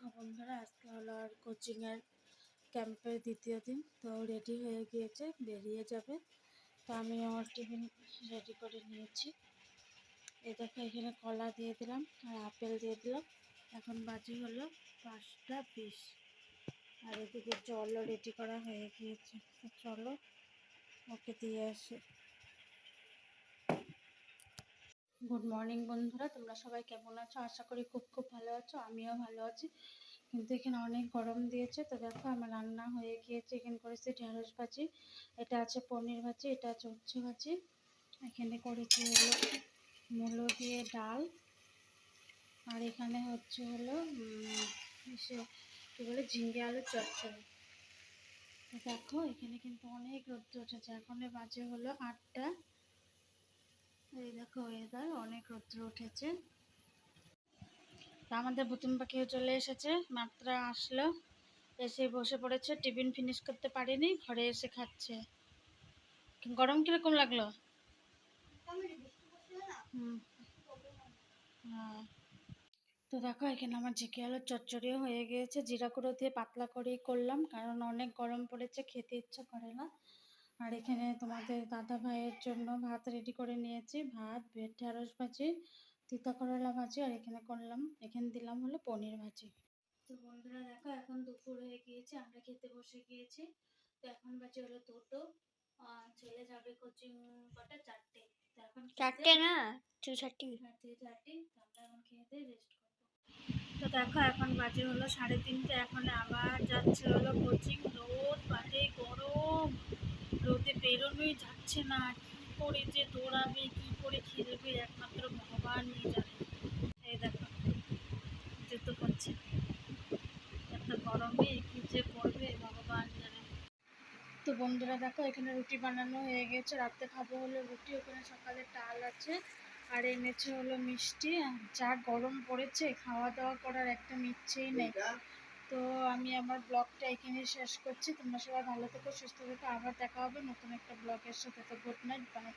দেখো বন্ধুরা, আজকে হলো আর কোচিংয়ের ক্যাম্পের দ্বিতীয় দিন। তো রেডি হয়ে গিয়েছে, বেরিয়ে যাবে। তো আমি আমার টিফিন রেডি করে নিয়েছি। এই দেখো, এখানে কলা দিয়ে দিলাম আর আপেল দিয়ে দিলাম। এখন বাজে হলো 5টা 20। আর এদিকে জলও রেডি করা হয়ে গিয়েছে। তো চলো ওকে দিয়ে আসি। গুড মর্নিং বন্ধুরা, তোমরা সবাই কেমন আছো? আশা করি খুব খুব ভালো আছো। আমিও ভালো আছি, কিন্তু এখানে অনেক গরম দিয়েছে। তো দেখো আমার রান্না হয়ে গিয়েছে। এখানে করেছি ঢেঁড়স ভাজি, এটা আছে পনির ভাজি, এটা আছে উচ্ছে ভাজি, এখানে করেছি হলো মূলো দিয়ে ডাল, আর এখানে হচ্ছে হলো কী বলে ঝিঙ্গে আলুর চচ্চড়ি। তো দেখো এখানে কিন্তু অনেক রোদ্র উঠেছে। এখন বাজে হলো 8টা। এই দেখো ওয়েদার, অনেক রোদ্র উঠেছে। আমাদের বুতুম পাখিও চলে এসেছে, মাত্র আসলো, এসে বসে পড়েছে। টিফিন ফিনিশ করতে পারিনি, ঘরে এসে খাচ্ছে। গরম কিরকম লাগলো? হ্যাঁ। তো দেখো এখানে আমার ঝিকে আলুর চচ্চড়িও হয়ে গিয়েছে। জিরা গুঁড়ো দিয়ে পাতলা করেই করলাম, কারণ অনেক গরম পড়েছে, খেতে ইচ্ছা করে না। আর এখানে তোমাদের দাদা ভাইয়ের জন্য ভাত রেডি করে নিয়েছি, ভাত, ঢেঁড়স ভাজি, তিতা করলা ভাজি, আর এখানে করলাম, এখানে দিলাম হলো পনির ভাজি। তো বন্ধুরা দেখো, এখন দুপুর হয়ে গিয়েছে, আমরা খেতে বসে গিয়েছি। তো এখন বাজে হলো 2টো। ছেলে যাবে কোচিং কটা? 4টে। তো এখন 4টে না, 2:30। তো আমরা এখন খেয়ে দিয়ে রেস্ট করবো। তো দেখো এখন বাজে হলো 3:30। এখন আবার যাচ্ছে হলো কোচিং। রোদ বাজে, গরম, রোদে বেরোনোই যাচ্ছে না। কি করে যে দৌড়াবে, কি করে খেলবে, একমাত্র ভগবানই জানে। এই দেখো জুতো পড়ছে, এত গরমে কি যে করবে ভগবান জানে। তো বন্ধুরা দেখো এখানে রুটি বানানো হয়ে গেছে, রাতে খাবো হলো রুটি। ওখানে সকালে ডাল আছে, আর এনেছে হলো মিষ্টি। যা গরম পড়েছে, খাওয়া দাওয়া করার একটা ইচ্ছেই নেই। তো আমি আমার ব্লগটা এখানে শেষ করছি। তোমরা সবাই ভালো থেকো, সুস্থ থেকো। আবার দেখা হবে নতুন একটা ব্লগের সাথে। তো গুড নাইট, বাই।